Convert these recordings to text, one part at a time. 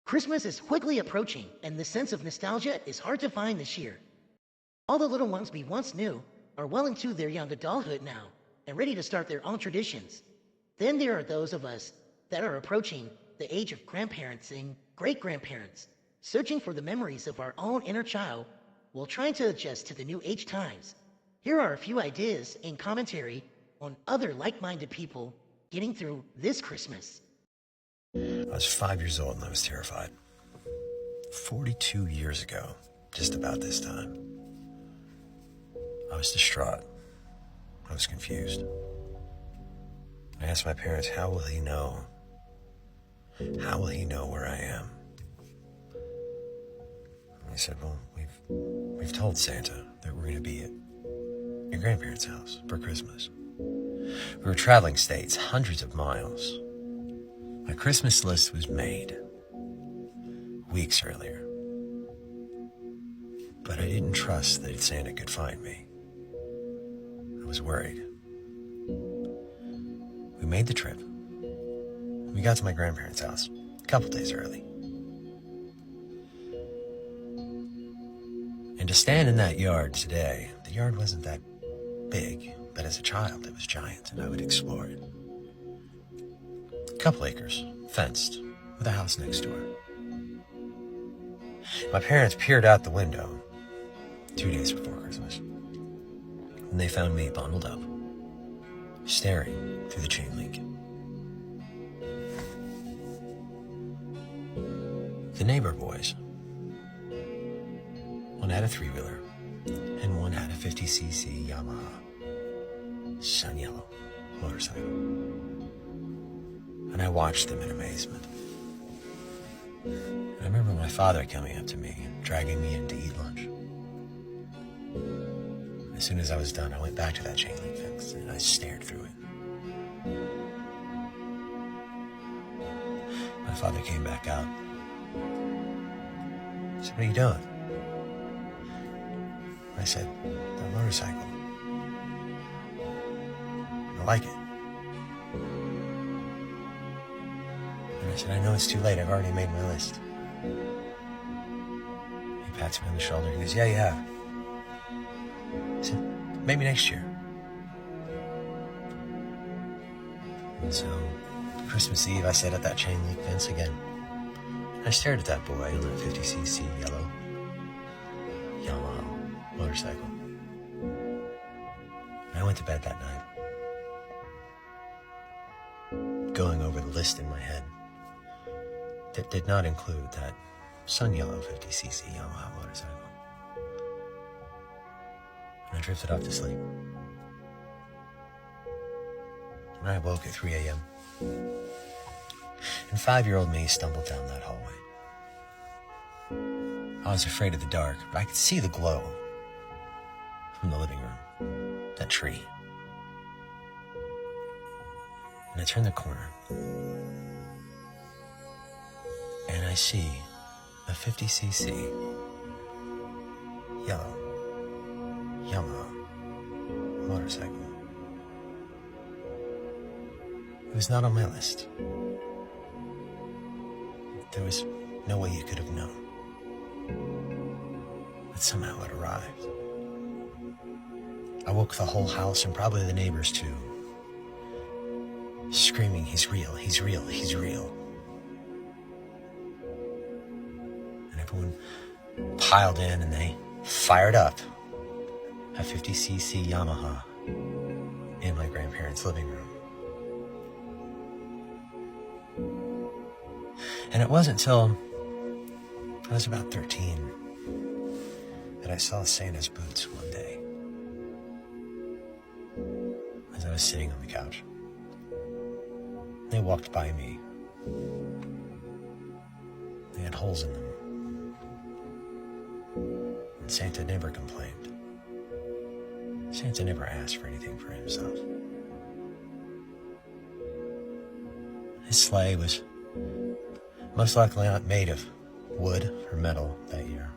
Christmas is quickly approaching, and the sense of nostalgia is hard to find this year. All the little ones we once knew are well into their young adulthood now and ready to start their own traditions. Then there are those of us that are approaching the age of grandparents and great grandparents, searching for the memories of our own inner child while trying to adjust to the new age times. Here are a few ideas and commentary on other like minded people getting through this Christmas. I was 5 years old and I was terrified. 42 years ago, just about this time, I was distraught. I was confused. I asked my parents, how will he know? How will he know where I am? And they said, well, we've told Santa that we're going to be at your grandparents' house for Christmas. We were traveling states, hundreds of miles. My Christmas list was made weeks earlier. But I didn't trust that Santa could find me. I was worried. We made the trip. We got to my grandparents' house a couple days early. And to stand in that yard today, the yard wasn't that big, but as a child it was giant and I would explore it. A couple acres, fenced, with a house next door. My parents peered out the window 2 days before Christmas, and they found me bundled up, staring through the chain link. The neighbor boys, one had a three-wheeler, and one had a 50cc Yamaha sun yellow motorcycle. And I watched them in amazement. I remember my father coming up to me and dragging me in to eat lunch. As soon as I was done, I went back to that chain link fence and I stared through it. My father came back out. He said, what are you doing? I said, the motorcycle. I like it. And I said, I know it's too late. I've already made my list. He pats me on the shoulder. He goes, yeah, you have. I said, maybe next year. And so, Christmas Eve, I sat at that chain link fence again. I stared at that boy on that 50cc yellow Yamaha motorcycle. And I went to bed that night, going over the list in my head that did not include that sun yellow 50cc Yamaha motorcycle. And I drifted off to sleep. And I woke at 3 a.m. And 5-year-old me stumbled down that hallway. I was afraid of the dark, but I could see the glow from the living room, that tree. And I turned the corner, and I see a 50cc yellow Yamaha motorcycle. It was not on my list. There was no way you could have known. But somehow it arrived. I woke the whole house and probably the neighbors too, screaming, he's real, he's real, he's real. And everyone piled in and they fired up a 50cc Yamaha in my grandparents' living room. And it wasn't until I was about 13 that I saw Santa's boots one day as I was sitting on the couch. They walked by me. They had holes in them. And Santa never complained. Santa never asked for anything for himself. His sleigh was most likely not made of wood or metal that year.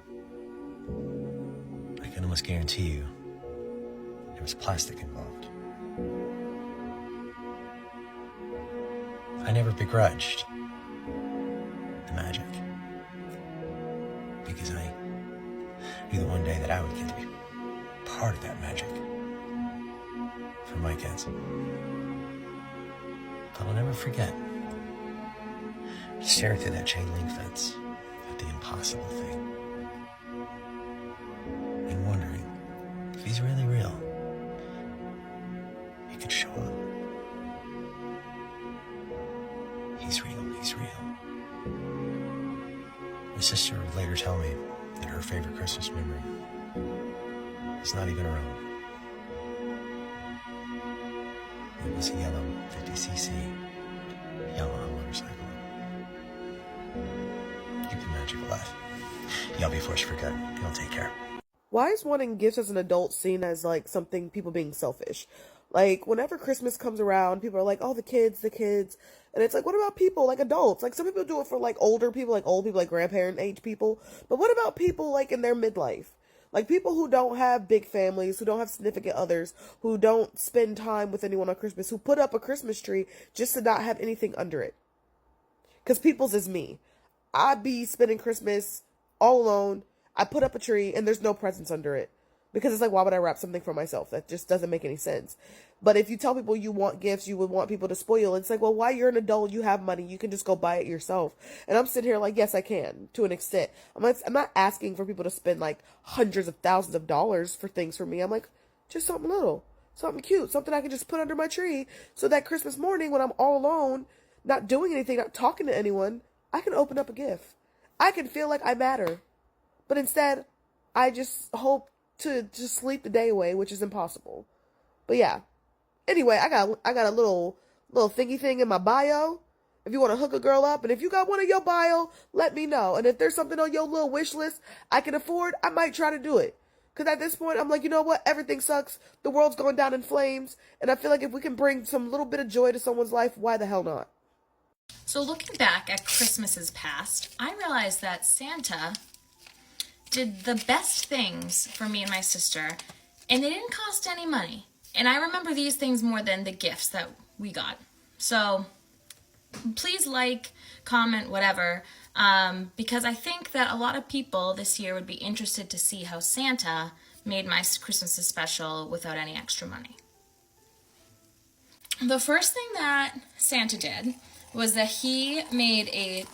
I can almost guarantee you there was plastic involved. I never begrudged the magic. be the one day that I would get to be part of that magic for my kids. But I'll never forget staring through that chain link fence at the impossible thing and wondering if he's really real. He could show up. He's real, he's real. My sister would later tell me that her favorite Christmas memory is not even her own. It was a yellow 50cc Yamaha motorcycle. Keep the magic alive. Y'all be forced for good. Y'all take care. Why is wanting gifts as an adult seen as like something people being selfish? Like whenever Christmas comes around, people are like, oh, the kids. And it's like, what about people like adults? Like some people do it for like older people, like old people, like grandparent age people. But what about people like in their midlife? Like people who don't have big families, who don't have significant others, who don't spend time with anyone on Christmas, who put up a Christmas tree just to not have anything under it. Because people's is me. I be spending Christmas all alone. I put up a tree and there's no presents under it. Because it's like, why would I wrap something for myself? That just doesn't make any sense. But if you tell people you want gifts, you would want people to spoil. It's like, well, why? You're an adult, you have money, you can just go buy it yourself. And I'm sitting here like, yes, I can, to an extent. I'm not asking for people to spend like hundreds of thousands of dollars for things for me. I'm like, just something little, something cute, something I can just put under my tree. So that Christmas morning when I'm all alone, not doing anything, not talking to anyone, I can open up a gift. I can feel like I matter. But instead, I just hope to just sleep the day away, which is impossible. But yeah. Anyway, I got a little thingy thing in my bio. If you want to hook a girl up, and if you got one in your bio, let me know. And if there's something on your little wish list I can afford, I might try to do it. Because at this point, I'm like, you know what? Everything sucks. The world's going down in flames. And I feel like if we can bring some little bit of joy to someone's life, why the hell not? So looking back at Christmases past, I realized that Santa did the best things for me and my sister, and they didn't cost any money. And I remember these things more than the gifts that we got. So please like, comment, whatever, because I think that a lot of people this year would be interested to see how Santa made my Christmases special without any extra money. The first thing that Santa did was that he made a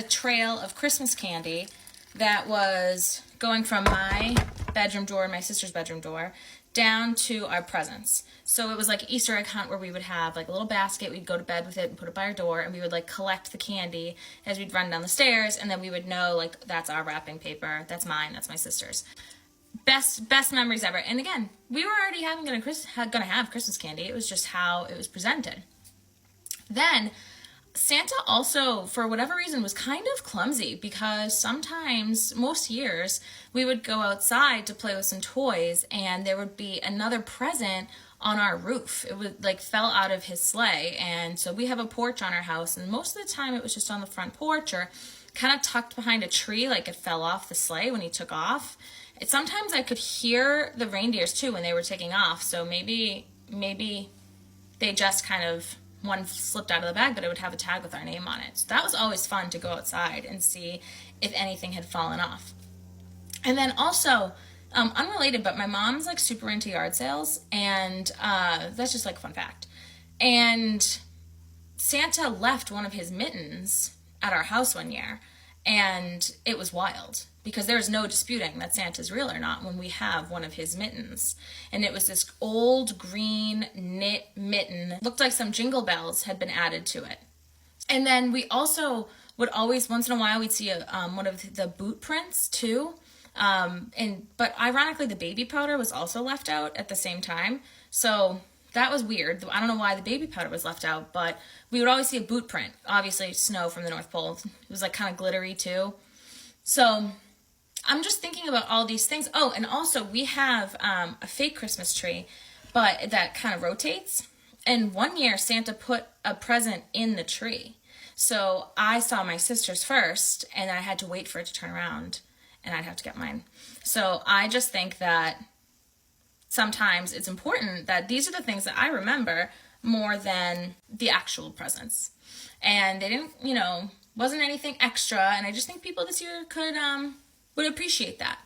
trail of Christmas candy that was going from my bedroom door and my sister's bedroom door down to our presents. So it was like an Easter egg hunt where we would have like a little basket, we'd go to bed with it and put it by our door, and we would like collect the candy as we'd run down the stairs, and then we would know like that's our wrapping paper, that's mine, that's my sister's. Best memories ever. And again, we were already gonna have Christmas candy. It was just how it was presented. Then Santa also, for whatever reason, was kind of clumsy because sometimes, most years, we would go outside to play with some toys and there would be another present on our roof. It would like fell out of his sleigh, and so we have a porch on our house, and most of the time it was just on the front porch or kind of tucked behind a tree, like it fell off the sleigh when he took off. Sometimes I could hear the reindeers too when they were taking off, so maybe they just kind of, one slipped out of the bag, but it would have a tag with our name on it. So that was always fun to go outside and see if anything had fallen off. And then also, unrelated, but my mom's like super into yard sales, and that's just like a fun fact. And Santa left one of his mittens at our house one year, and it was wild because there's no disputing that Santa's real or not when we have one of his mittens. And it was this old green knit mitten. But like some jingle bells had been added to it. And then we also would always, once in a while, we'd see one of the boot prints too. But ironically, the baby powder was also left out at the same time. So that was weird. I don't know why the baby powder was left out, but we would always see a boot print. Obviously, snow from the North Pole. It was like kind of glittery too. So I'm just thinking about all these things. Oh, and also we have a fake Christmas tree, but that kind of rotates. And one year Santa put a present in the tree. So I saw my sister's first, and I had to wait for it to turn around, and I'd have to get mine. So I just think that sometimes it's important that these are the things that I remember more than the actual presents. And they didn't, wasn't anything extra. And I just think people this year could would appreciate that.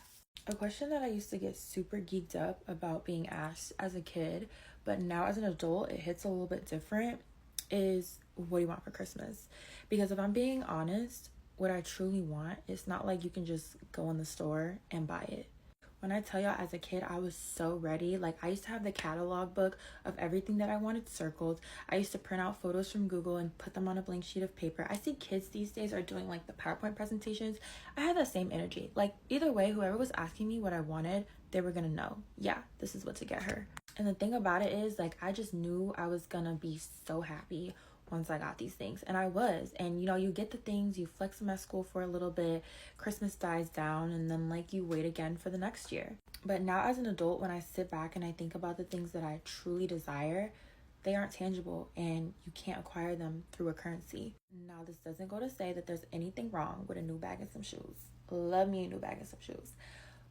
A question that I used to get super geeked up about being asked as a kid, but now as an adult, it hits a little bit different, is what do you want for Christmas? Because if I'm being honest, what I truly want, it's not like you can just go in the store and buy it. When I tell y'all, as a kid, I was so ready. Like, I used to have the catalog book of everything that I wanted circled. I used to print out photos from Google and put them on a blank sheet of paper. I see kids these days are doing like the PowerPoint presentations. I had that same energy. Like, either way, whoever was asking me what I wanted, they were gonna know, yeah, this is what to get her. And the thing about it is, like, I just knew I was gonna be so happy once I got these things. And I was. And you know, you get the things, you flex them at school for a little bit, Christmas dies down, and then like you wait again for the next year. But now as an adult, when I sit back and I think about the things that I truly desire, they aren't tangible and you can't acquire them through a currency. Now, this doesn't go to say that there's anything wrong with a new bag and some shoes. Love me a new bag and some shoes.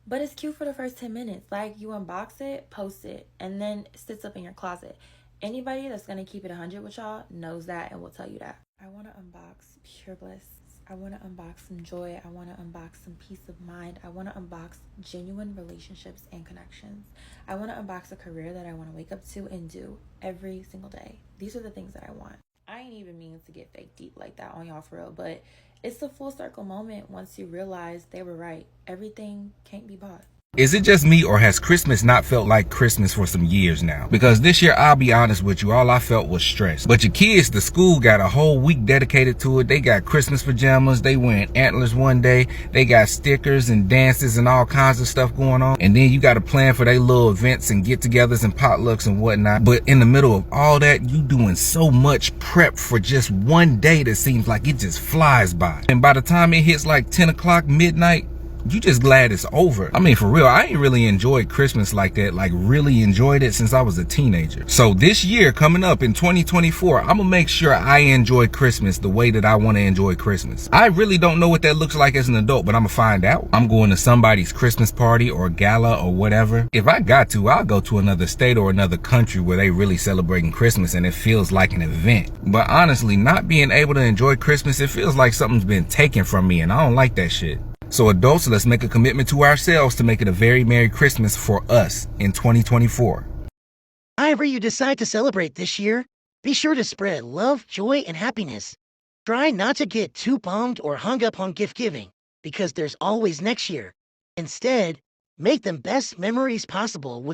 But it's cute for the first 10 minutes. Like, you unbox it, post it, and then it sits up in your closet. Anybody that's going to keep it 100 with y'all knows that and will tell you that. I want to unbox pure bliss. I want to unbox some joy. I want to unbox some peace of mind. I want to unbox genuine relationships and connections. I want to unbox a career that I want to wake up to and do every single day. These are the things that I want. I ain't even mean to get fake deep like that on y'all for real, but it's a full circle moment once you realize they were right. Everything can't be bought. Is it just me, or has Christmas not felt like Christmas for some years now? Because this year, I'll be honest with you, all I felt was stress. But your kids, the school got a whole week dedicated to it. They got Christmas pajamas. They wearing antlers one day. They got stickers and dances and all kinds of stuff going on. And then you got to plan for their little events and get-togethers and potlucks and whatnot. But in the middle of all that, you doing so much prep for just one day that seems like it just flies by. And by the time it hits like 10 o'clock, midnight, you just glad it's over. I mean, for real, I ain't really enjoyed Christmas like that, like really enjoyed it since I was a teenager. So this year coming up in 2024, I'm gonna make sure I enjoy Christmas the way that I want to enjoy Christmas. I really don't know what that looks like as an adult, but I'm gonna find out. I'm going to somebody's Christmas party or gala or whatever. If I got to, I'll go to another state or another country where they really celebrating Christmas and it feels like an event. But honestly, not being able to enjoy Christmas, it feels like something's been taken from me, and I don't like that shit. So adults, let's make a commitment to ourselves to make it a very Merry Christmas for us in 2024. However you decide to celebrate this year, be sure to spread love, joy, and happiness. Try not to get too bummed or hung up on gift giving, because there's always next year. Instead, make the best memories possible with